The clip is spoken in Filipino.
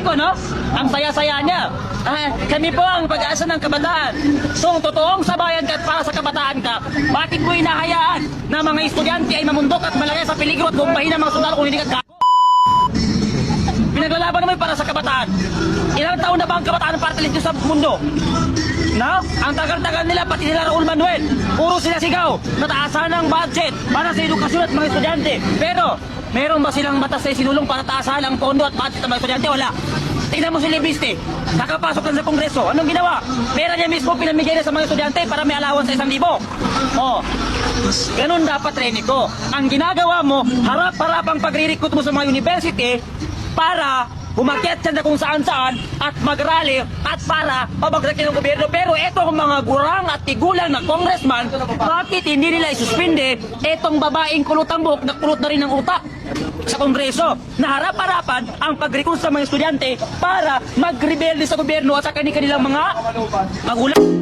ko, no? Ang saya-saya niya. Kami po ang pag-asa ng kabataan. Kung totoong sabayan ka at para sa kabataan ka, bakit mo hinahayaan na mga estudyante ay mamundok at malagay sa peligro at bumpahin ng mga sundalo kung hindi ka gago? Pinaglalaban naman para sa kabataan. Ilang taon na ba ang kabataan para talis sa mundo? No? Ang tagal-tagal nila, pati nila Raul Manuel, puro sila sigaw, nataasan ng budget para sa edukasyon at mga estudyante. Pero, meron ba silang batas na sinulong para taasan ang pondo at budget ng mga estudyante? Wala. Tingnan mo si Libiste, kakapasok lang sa Kongreso. Anong ginawa? Pera niya mismo pinamigay na sa mga estudyante para may allowance sa 1,000. Oh, ganun dapat, Renico. Ang ginagawa mo, harap-harap ang pagre-recruit mo sa mga university para bumakyat siya na kung saan-saan at mag-rally at para pabagsakin ng gobyerno. Pero etong mga gurang at tigulang na congressman, bakit hindi nila isuspinde etong babaeng kulot ang buhok na kulot na rin ng utak sa Kongreso na harap-harapan ang pag-recruit sa mga estudyante para mag-rebelde sa gobyerno at sa kanilang mga magulang?